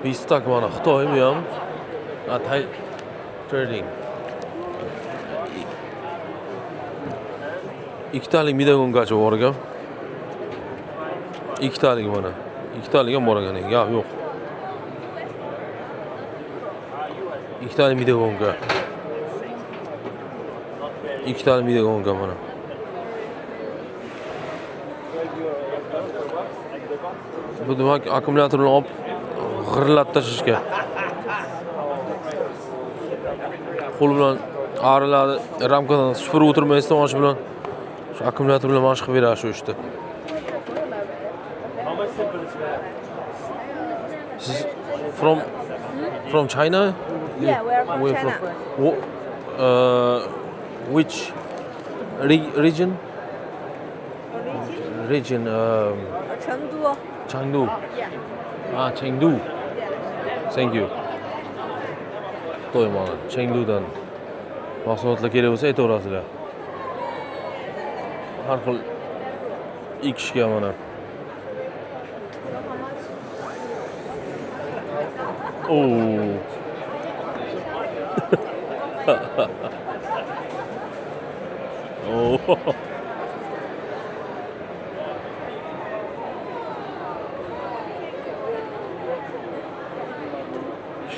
Bistak mana Xitoy bu ham. Thai trading. Ikkitalik midagongacha bor ekan. Ikkitalik mana. Ikkitalik ham bor ekan. Yo'q. Ikkitalik midagonga. Ikkitalik midagonga mana. Bu demak akkumulyatorni olib g'irlatib tashishga. Qo'l bilan ariladi, ramkadan supurib o'tirmaysdan osh bilan shu akkumulyator bilan mashq qilib beradi shu ishni. Siz from China? Yeah, we're from China. Which region? Region Chengdu. Chengdu. Yeah. Chengdu. Thank you. Xitoy mana Chengdudan mahsulotlar kerak bo'lsa aytaverasizlar. Har xil ekishga mana.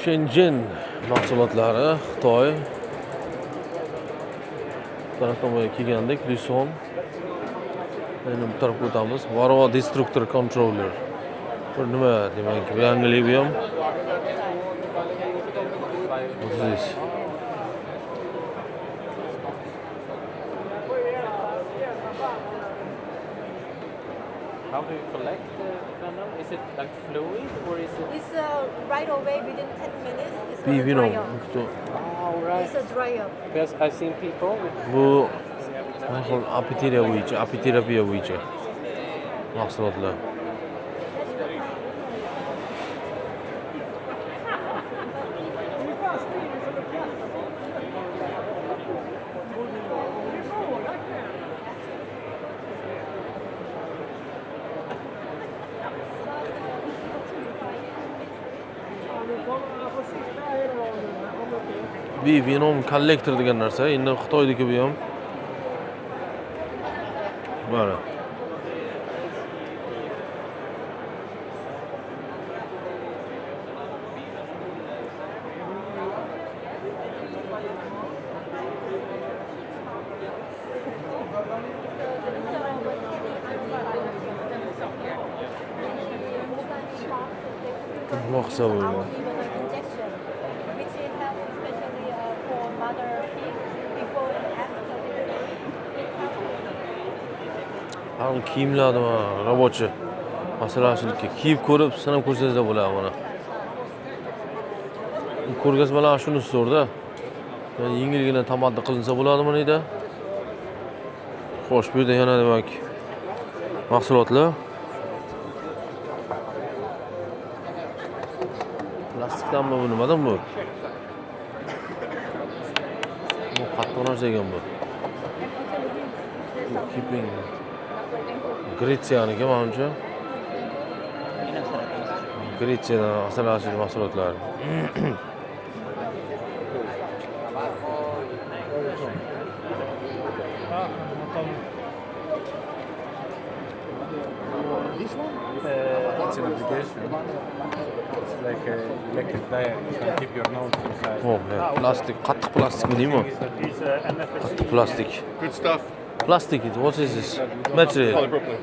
Shenzhen mahsulotlari Xitoy. Tarafdan kelgandik, Lison. Endi bu tarafga o'tamiz. Varroa Destructor Controller. Bu nima demak, yangilik bu ham. What is this? How do you collect the venom? Is it like fluid or is it? It's right away within 10 minutes. It's Bir a vino. dryer. Oh, right. It's a dryer. Because I've seen people with Bu apiterapiya bo'yicha mahsulotlar. Bir Venom kollektor degan narsa, endi Xitoydagi bu ham. Mana. Maqsa bu. Our injection, which we have especially for mother pig before and after delivery. Ham kiyimlarni robochi masalanchilikka kiyib ko'rib, sinab ko'rsangizlar bo'ladi mana. Ko'rgazmalar shuni so'rda. Yengilgina tamaddi qilinsa bo'ladimi deydi. Xo'sh, bu yerda yana demak mahsulotlar. Plastikdanmi bu nimadan bu? Bu qattiq narsa ekan bu. Keeping Gretsiyaniki menimcha. Gretsiyadan asalashli mahsulotlar. This one? It's an application. It's like a electric diet. You can keep your nose inside. Oh, plastik, qattiq plastikmi deymi? Qattiq plastik. Good stuff. Plastic, what is this? Material. Polypropylene.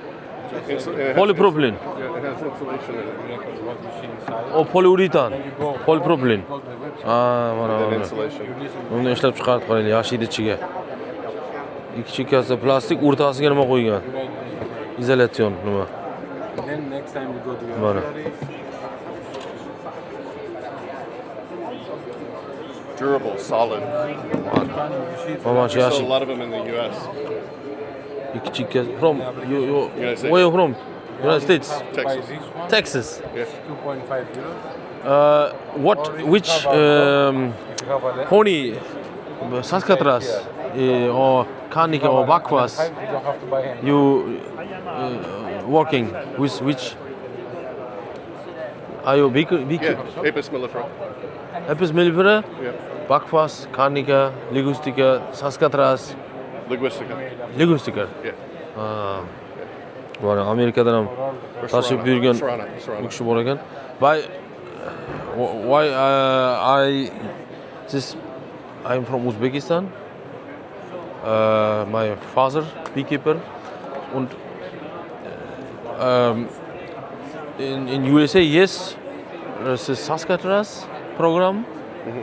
Polypropylene. Yeah, it has insulation in it. What machine inside. O polyuretan. Polypropylene. Go to the website. Mana And mana. insulation. Uni ishlab chiqarib qo'yilgan yashil ichiga. Ikki chekkasida plastik, o'rtasiga nima qo'ygan? Izolyatsion nima? Then next time you go to your Mana. Durable, solid. How much We sell a yashil? lot of them in the U.S. Ikki chekka from you United States. where you from? United States. buy Texas. this one, Texas. Yes. 2.5 euros. Which If you have a honey saskatras or Carnica or Bakwas you don't have to buy any. you working with which Are you big? Yeah, Apis mellifera. Apis mellifera, Yeah. Buckfast, Carnica, Ligustica, Saskatras, Linguistica. Ligustica. Yeah. Bor, Amerikadan ham Or tashrif Serrana. buyurgan Serrana. bu kishi bor ekan. Why I'm from Uzbekistan. My father beekeeper und in USA, yes, there's a Saskatras program,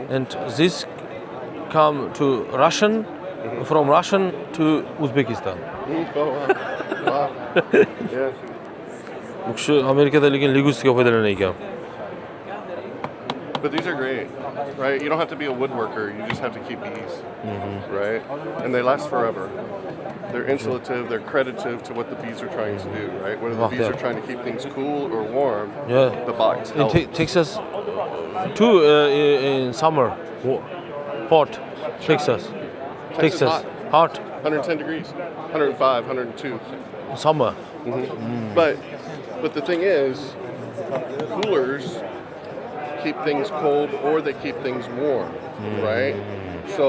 and this come to Russian, from Russian to Uzbekistan. Oh, wow. Wow. Yeah. Bu kishi Amerikada lekin ligustika foydalangan ekan. But these are great, right? You don't have to be a woodworker. You just have to keep bees, right? And they last forever. They're insulative. They're creditive to what the bees are trying to do, right? whether the bees are trying to keep things cool or warm, Yeah. the box In helps. Texas, too, in summer, hot. Texas hot. 110 degrees, 105, 102. Summer. But the thing is, coolers keep things cold or they keep things warm, right? So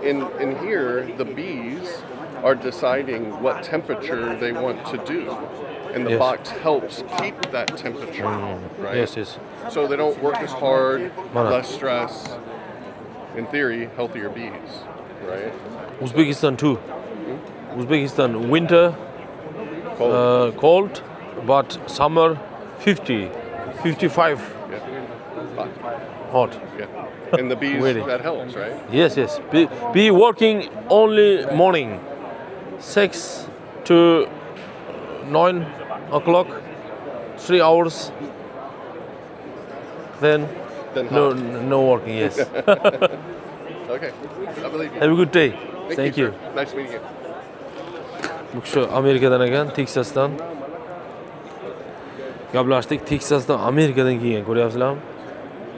in here, the bees are deciding what temperature they want to do, and the Yes. box helps keep that temperature, right? Yes. So they don't work as hard, Mana. less stress. In theory, healthier bees, right? Uzbekistan too. Uzbekistan winter Cold. cold, but summer 50, 55 Yeah. hot. Yeah. And the bees, Really? that helps, right? Yes. Be working only morning, 6 to 9 o'clock, 3 hours. Then Then no working. Yes. Okay. I believe you. Have a good day. Thank you. sir. Nice meeting you. Bu kishi Amerikadan ekan, Teksasdan. Gaplashdik. Teksasdan Amerikadan kelgan, ko'ryapsizlarmi?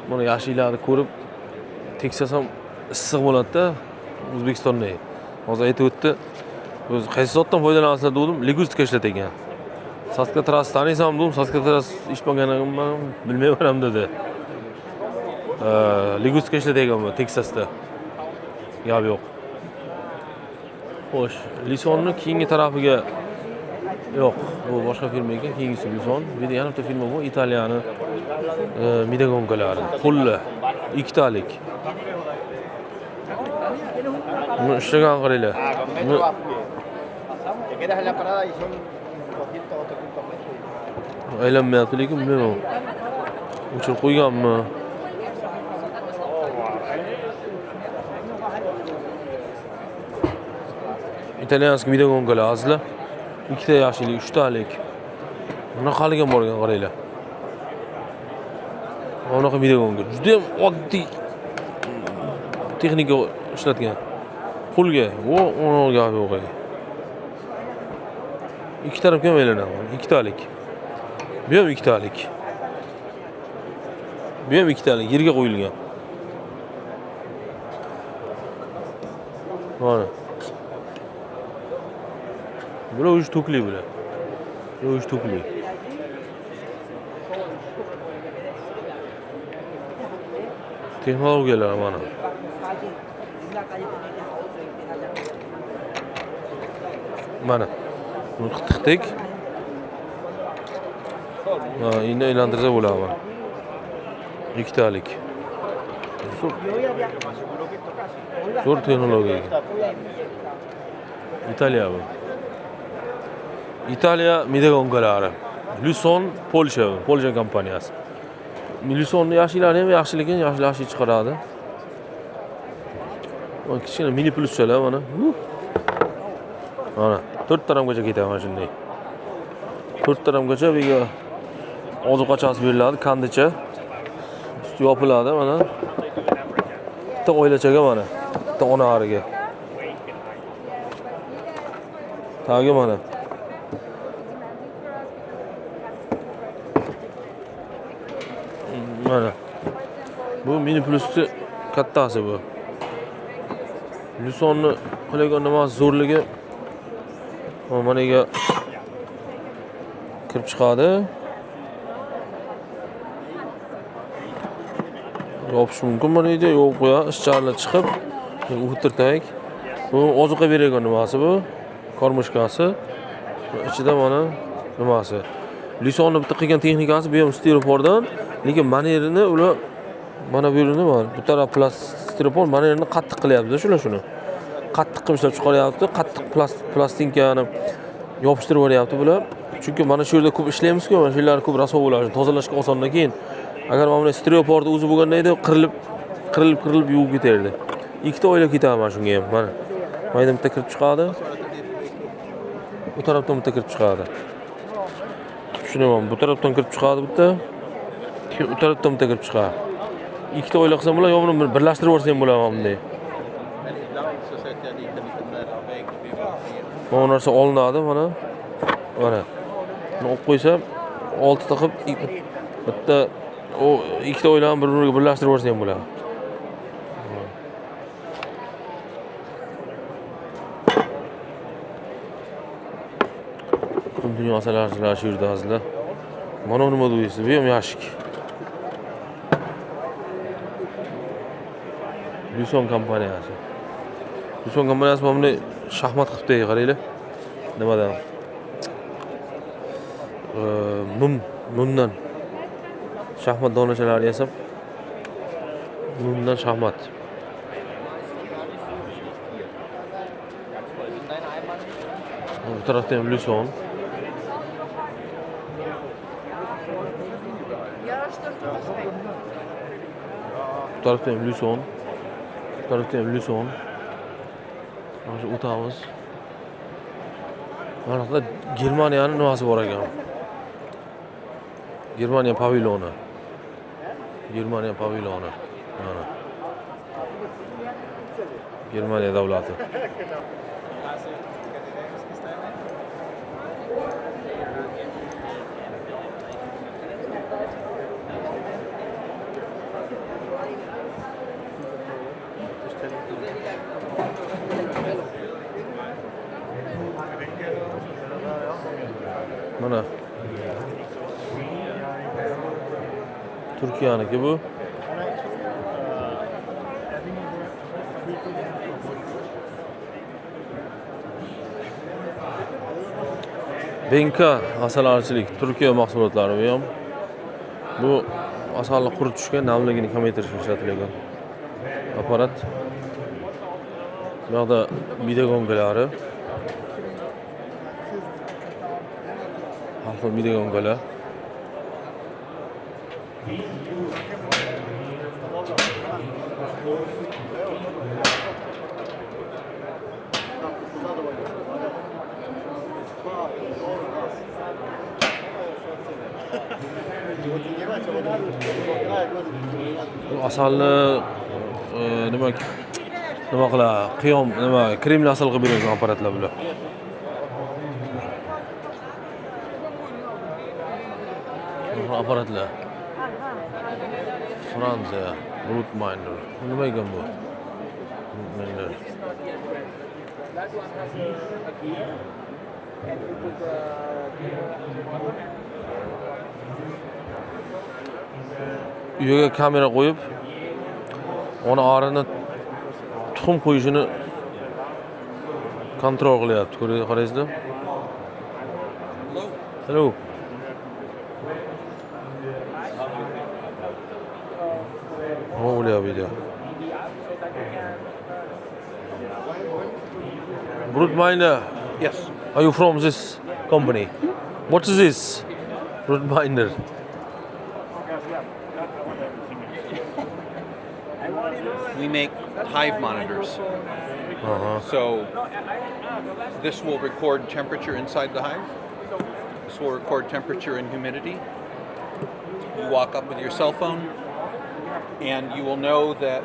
Mana yashillarni ko'rib, Teksas ham issiq bo'ladi-da, O'zbekistonda. Hozir aytib o'tdi. O'zi qaysi zotdan foydalanasizlar dedim, ligustika ishlat ekan. Saskatras taniysanmi dedim, Saskatras ishmaganimni bilmayman dedi. Ligustika ishlat ekan bu Teksasda. Gap yo'q. Xo'sh, Lisonni keyingi tarafiga yo'q, bu boshqa firma ekan, keyingisi Lison. Bu yerda yana bitta firma bor, Italiyani midagonkalari, qo'lli, ikkitalik. Buni ishlagan qaranglar. Buni Te quedas en la parada y son 200 o 300 metros. aylanmayapti, lekin bilmayman. O'chirib qo'yganmi? İtalyanskiy midagonkalar azizlar. Ikkita yaxshilik, uchtalik. Bunaqaligan borgan qaranglar. Bunaqa midagonka. Juda ham oddiy texnika ishlatgan. Qo'lga, uni gap yo'q. Ikki tarafga ham aylanadi. Ikkitalik. Bu ham ikkitalik. Bu ham ikkitalik, yerga qo'yilgan. Mana. Bular o'zi to'kli bular. O'zi to'kli. Texnologiyalar mana. Mana. Buni qiqtik. Endi aylantirsa bo'ladi mana. Ikkitalik. Zo'r texnologiya. Italiya bu. Italiya midagonkalari. Lison Polsha kompaniyasi. Lisonni yaxshilari ham yaxshi, lekin yaxshi chiqaradi. Mana kichkina mini pluschalar mana. Mana 4 taramgacha ketadi mana shunday. 4 taramgacha biga ozuqachasi beriladi, kandicha. Usti yopiladi mana. Bitta oilachaga mana. Bitta onariga. Tagi mana. Mana. Bu mini plusni kattasi bu. Lisonni qilagan nimasi zo'rligi mana ga kirib chiqadi. yopish mumkin mana uyda yo'q qo'ya ishcharlar chiqib o'tirtak. Bu ozuqa beradigan nimasi bu? Kormushkasi. Ichida mana nimasi? Lisonni bitta qilgan texnikasi bu ham stiropordan, lekin manerini ular mana bu yerni bor. Bu taraf stiropor manerini qattiq qilyapti shuni. Qattiq qilib ishlab chiqaryapti. Qattiq plastinkani yopishtirib yuboryapti bular. Chunki mana shu yerda ko'p ishlaymiz-ku, mana shu yerlar ko'p rasvo bo'ladi. Tozalashga osondan keyin. Agar mana bunday stiroporni o'zi bo'lganda edi, qirilib yuvib ketardi. Ikkita oylab ketadi mana shunga ham. Mana. Mayda bitta kirib chiqadi. Bu tarafdan bitta kirib chiqadi. Tushunaman. Bu tarafdan kirib chiqadi bitta. U tarafdan bitta kirib chiqadi. Ikkita oyla qilsam bo'ladi, yo buni birlashtirib yuborsam bo'ladi bunday. Mana bu narsa olinadi mana. Mana. Buni olib qo'ysam, 6 ta qilib bitta o ikkita oylarni bir-biriga birlashtirib yuborsam bo'ladi. Butun dunyo asalarilar shu yerda azizlar. Mana nima deysiz? Bu ham yashik. Lyuson kompaniyasi. Lyuson kompaniyasi mana bunday shaxmat qilibdi, qaranglar. Nimadan? Mumdan shaxmat donachalari yasab, mumdan shaxmat. Bu tarafda ham Lyuson. Bu tarafda ham Lyuson. Bu tarafda ham Lyuson. Mana o'tamiz. Mana bu Germaniyaning nimasi bor ekan. Germaniya pavilyoni. Germaniya pavilyoni. Mana. Germaniya davlati. Mana Turkiyaniki bu. Benka asalarichilik Turkiya mahsulotlari bu ham. Bu asalni quritishga, namligini kamaytirishga ishlatilgan apparat. Bu yoqda midagongalari. Har xil midagongalar. Bu asalni nima qiladi? Qiyom nima kremli asal qilib beradigan apparatlar bular. Bu apparatlar. Fransiya, Brutminer. Nima ekan bu? Brutminer. Uyga kamera qo'yib, ona arini tuxum qo'yishini kontrol qilyapti. Qaraysizmi? Hello. Nima bo'lyapti? Brutminer. Yes. Are you from this company? What is this? Brutminer. We make hive monitors. So this will record temperature inside the hive. This will record temperature and humidity. You walk up with your cell phone and you will know that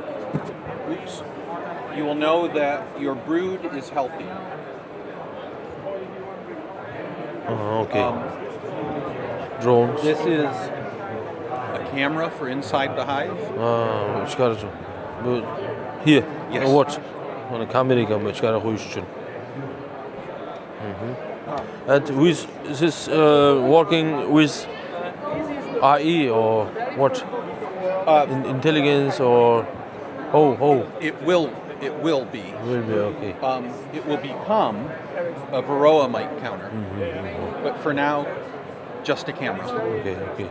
your brood is healthy. Okay. Drones. This is a camera for inside the hive. Chiqarish. Bu here. Yes. Watch. Mana kameraga bu chiqarib qo'yish uchun. And is this working with AI or what? Intelligence or how? It will be. Will be okay. It will become a Varroa mite counter, but for now, just a camera. Okay.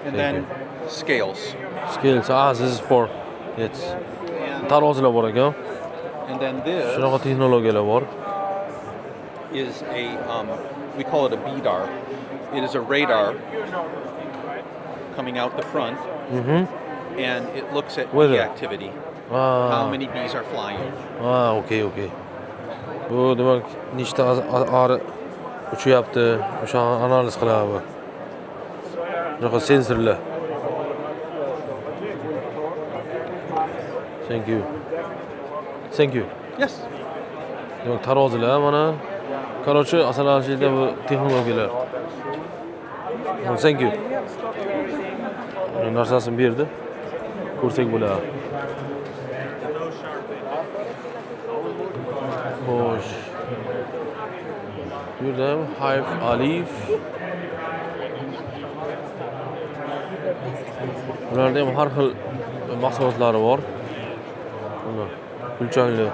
And Thank then scales. Skills. This is for yes. Tarozilar bor ekan. And then this Shunaqa texnologiyalar bor. is we call it a BDAR. It is a radar coming out the front, and it looks at Weather. bee activity. How many bees are flying? Okay. Bu demak nechta ari uchyapti, o'sha analiz qiladi bu. Bunaqa sensorlar. Thank you. Yes. Demak tarozilar mana. Короче, asalashida bu texnologiyalar. Thank you. Narsasini berdi. Ko'rsak bo'ladi. Xo'sh. Bu yerda ham Hive Alif. Bularda ham har xil mahsulotlari bor. Mana gulchangli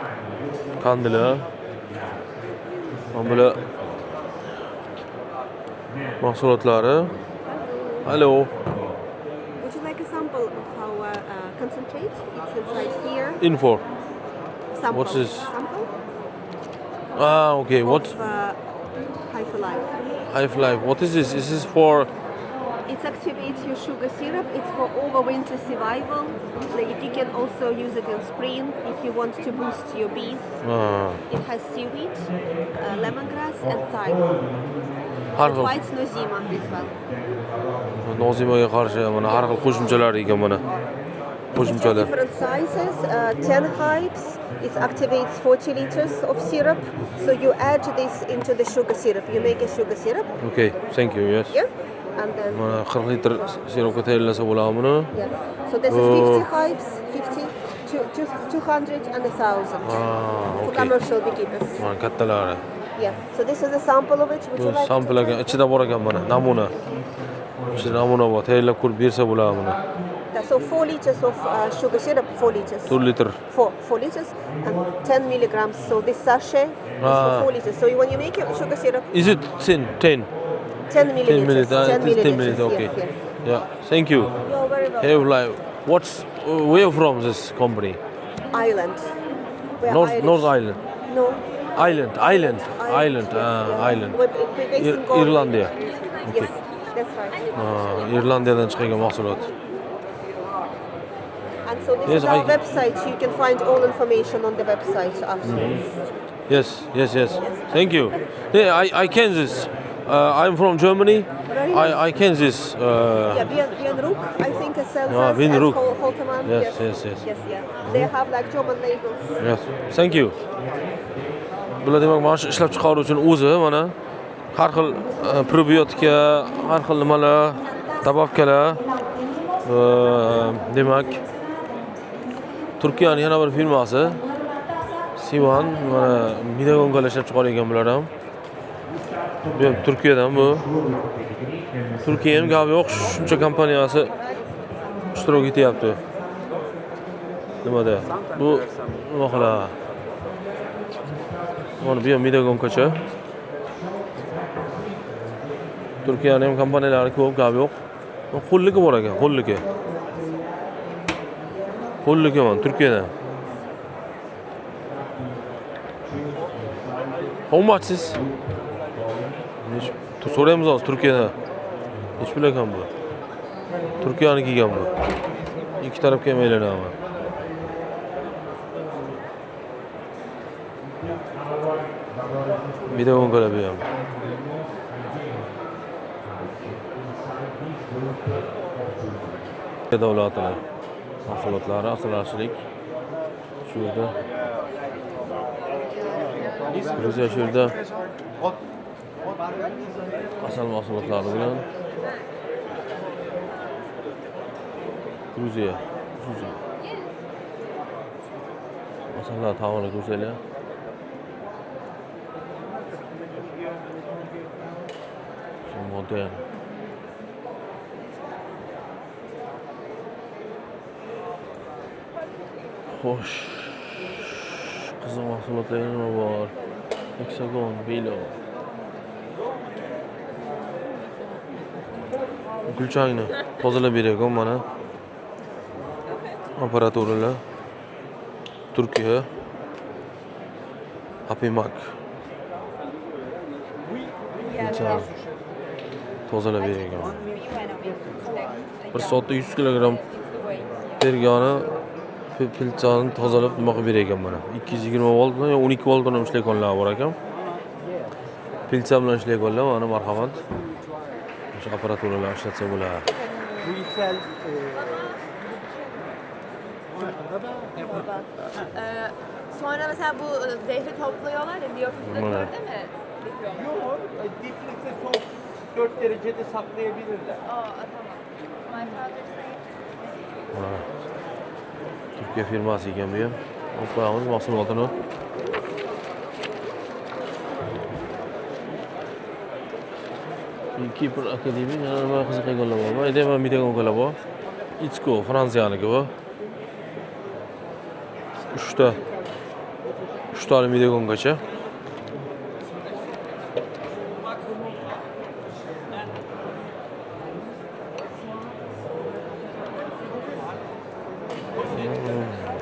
qandilar. Mana bular mahsulotlari. Hello. Would you like a sample of our concentrate? It's inside here. Info. Sample. What's this? Sample Okay. What? of Hive Alive. Hive Life. What is this? This is for. It activates your sugar syrup. It's for overwinter survival. Like you can also use it in spring if you want to boost your bees. It has seaweed, lemongrass, and thyme. Har It xil fights nozima as well. nozimaga qarshi mana har xil qo'shimchalar ekan mana. It has Qo'shimchalar. different sizes. 10 hives. It activates 40 liters of syrup. So you add this into the sugar syrup. You make a sugar syrup. Okay. Thank you. Yes. Yeah. And then Mana 40 litr sirupga tayyorlasa bo'ladi buni. yeah. So this is 50 hives, 50, 200 and 1,000 for Okay. commercial beekeepers. Mana kattalari. Yeah. So this is a sample of it. Would you Bu like sampl ekan, ichida bor ekan mana namuna. Ichida namuna bor. Tayyorlab ko'rib bersa bo'ladi buni. So 4 liters of sugar syrup, 4 liters. 4 litr. 4 liters and 10 milligrams. So this sachet is for 4 liters. So when you make your sugar syrup, Is it 10? 10 milliliters. 10 milliliters. 10 It is 10 milliliters. milliliters. Okay. Yes, yes. Yeah. Thank you. You're very welcome. Have Life. What's where from this company? Island. We're North Irish. Island. No. Island. Island. Island. We're based in Galway. Irlandiya. Yes, that's right. Irlandiyadan chiqargan mahsulot. And so this Yes, is our I- website. You can find all information on the website afterwards. Yes. Thank you. Yeah, I can this. I'm from Germany. Very I can this. Yeah, Bienrook, I think, sells us Bienrook. and Holterman. Yes. Yes, yeah. They have like German labels. Yes. Thank you. Bular demak mana shu ishlab chiqaruvchining o'zi mana har xil probiotika, har xil nimalar, dabavkalar. Demak Turkiyaning yana bir firmasi Sivan mana midagongalar ishlab chiqargan bular ham. Bu ham Turkiyadan bu. Turkiya ham gapi yo'q, shuncha kompaniyasi ishtirok etyapti. Nimada? Bu nima qiladi? Mana bu ham midagongacha. Turkiyaning ham kompaniyalari ko'p, gapi yo'q. Qo'lligi bor ekan, qo'lligi. Qo'lligi mana Turkiyadan. How much is? So'raymiz hozir Turkiyadan. Hech bilakan bu. Turkiyaniki ekan bu. Ikki tarafga ham aylanadi. Midagongalar bu ham. Davlatlar mahsulotlari, asoschilik shu yerda. Gruziya shu yerda asal mahsulotlari bilan Gruziya. Asallar taomini ko'rsanglar. Modern. Xo'sh. Qiziq mahsulotlar nima bor? Hexagon, Velo. Gulchangni tozalab berayotgan mana. Apparaturalar. Turkiya. Apimak. Gulchang. Tozalab berayotgan. Bir soatda 100 kilogramm bergani filtrni tozalab nima qilib berayotgan mana. 220 volt bilan 12 volt bilan ishlayotganlar bor ekan. Filtr bilan ishlayotganlar mana marhamat. O'sha apparaturalar ishlatsa bo'ladi. Bu ithal Sonra mesela bu zehri topluyorlar ya biyofiltratör Evet. değil mi? yok. Diflikte soğuk 4 derecede saklayabilirler. Tamam. My father said. Mana. Turkiya firmasi ekan bu ham. Olib qo'yamiz mahsulotini. Keeper Academy yana nima qiziqarlilar bor. Mayda ham bittaga bor. Ichko Fransiyaniki bu. 3 ta milligongacha.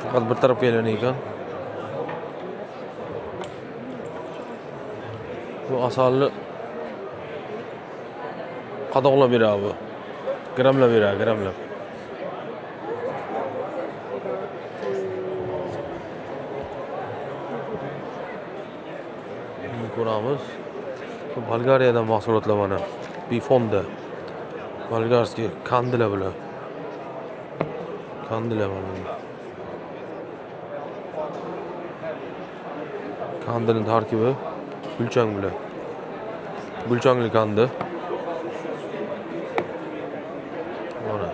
Faqat bir tarafga aylanar ekan. Bu asalni qadoqlab beradi bu. Grammlab beradi, grammlab. Ko'ramiz. Bu Bolgariyadan mahsulotlar mana. Bifonda. Bolgarskiy kandila bular. Kandila mana. Kandining tarkibi gulchang bilan. Gulchangli kandi. Mana.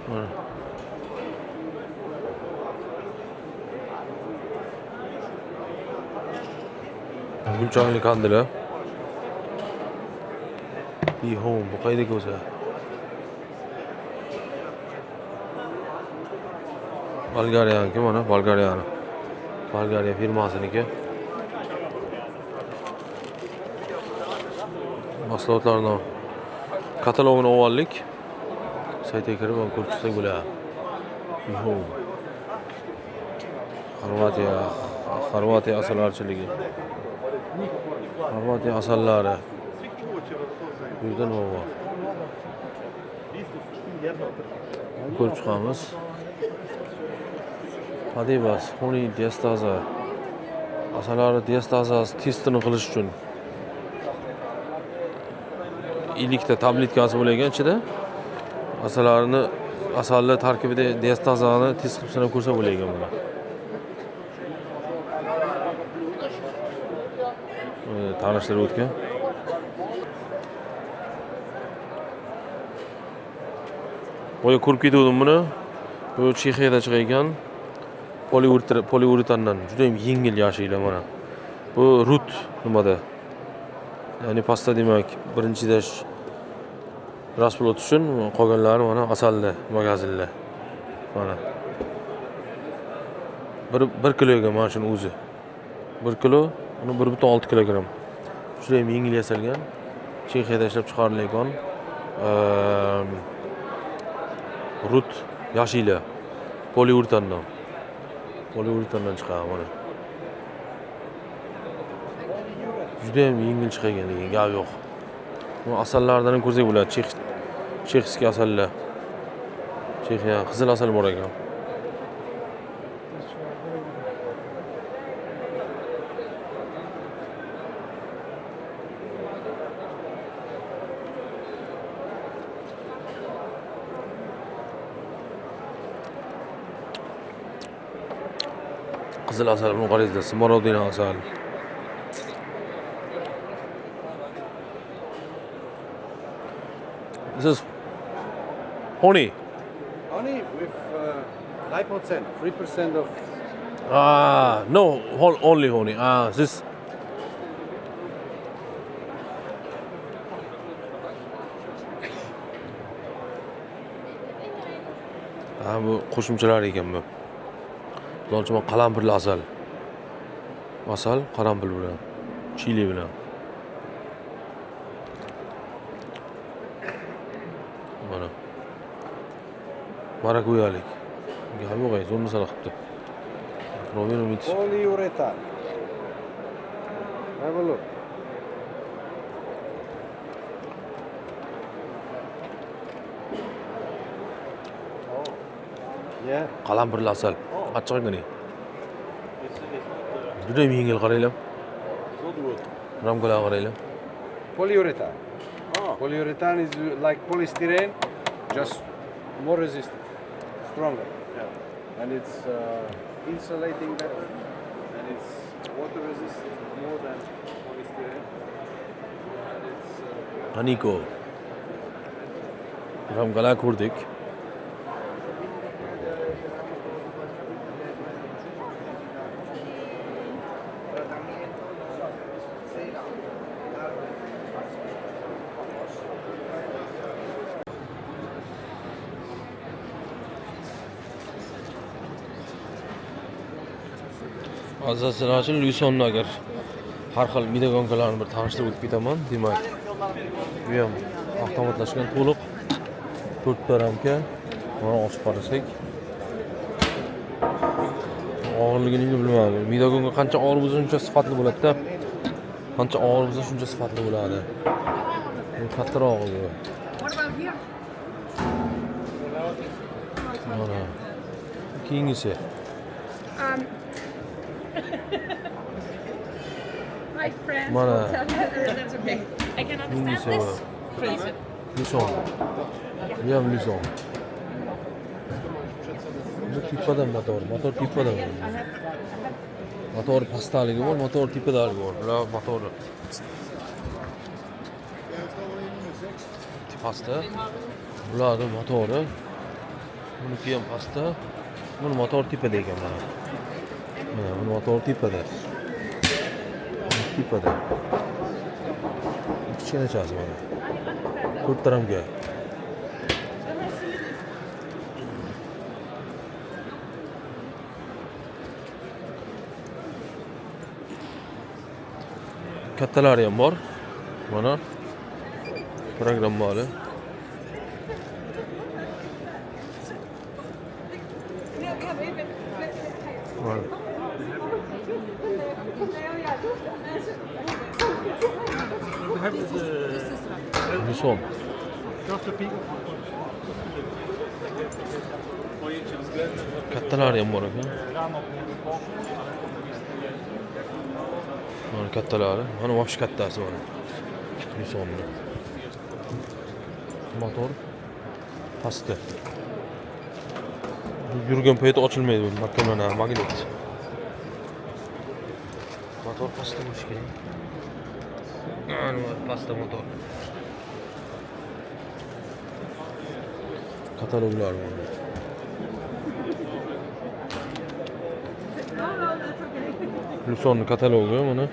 Mana. Gulchangli kandilar. Bihom bu qayda ko'sa? Bolgariyaniki mana, Bolgariya firmasiniki. Mahsulotlarning katalogini oldik. Saytga kirib ko'rib chiqsak bo'ladi. Xorvatiya asallarchiligi. Xorvatiya asallari. Bu yerda nima bor? Ko'rib chiqamiz. Hadibas, xoni diastaza. Asalari diastazasi testini qilish uchun 50 ta tabletkasi bo'lagan ichida. Asallar tarkibida diastazani test qilib sinab ko'rsa bo'lagan bular. Tanishtirib o'tgan. Boya ko'rib ketdim buni. Bu Chexiyada chiqayotgan poliuretandan juda ham yengil yashaylar mana. Bu rut nimada? Ya'ni pasta demak, birinchi dash rasplot uchun qolganlari mana asalda magazinlar. Mana. 1 kiloga mana shuni o'zi. 1 kilo, uni 1.6 kilogram. Juda ham yengil yasalgan. Chexiyada ishlab chiqarilgan rut yashaylar poliuretandan. Poliuretandan chiqadi mana. Juda ham yengil chiqagan degan gap yo'q. Bu asallardan ko'rsak bo'ladi. Chexskiy asallar. Chexiya qizil asal bor ekan. Qizil asal buni qarangizlar, smorodina asal. This is honey. Honey with 5%, 3% of No, only honey. This Ha, bu qo'shimchalar ekan bu. Misol uchun qalampirli asal. Asal qalampir bilan, chili bilan. Mana. Marakuyalik. Gap yo'q, zo'r masala qilibdi. Robin umid. Polyurethane. Have a look. Yeah. Qalampirli asal. Achchiq ekan. Juda ham yengil qaranglar. Ramkalarga qaranglar. Polyurethane. Polyurethane is like polystyrene, just more resistant, stronger. Yeah. And it's insulating better. And it's water resistant more than polystyrene. And it's Aniko. Ramkalar ko'rdik. Azizlar uchun Lyusonni agar har xil midagonkalarni bir tanishtirib o'tib ketaman, demak. Bu ham avtomatlashgan to'liq 4 ta ramka. Mana ochib qarasak. Og'irligini bilmayman. Midagonka qancha og'ir bo'lsa shuncha sifatli bo'ladi-da. Qancha og'ir bo'lsa shuncha sifatli bo'ladi. Bu kattarog'i bu. Mana. Keyingisi. My friend Mana. that's okay. I can understand Keyingisi. this. Please. Lyuson. Bu ham Lyuson. Bu tipadan motor tipadan. Motor pastaligi bor, motor tipadaligi bor. Bular motori. Pasta. Bularning motori. Buniki ham pasta. Buni motor tipada ekan mana. Mana bu motor tipada. Tipada. Kichkinachasi mana. 4 ta ramka. Kattalari ham bor. Mana programmali. Mana. Lyuson. Kattalari ham bor ekan. Mana kattalari, mana vosh kattasi mana. Lyusonni. Motor pastda. Yurgan payti ochilmaydi bu mahkamlanadi, magnet. Motor pastda bo'lishi kerak. Mana pastda motor. Kataloglar bor. Lyusonni katalogi mana.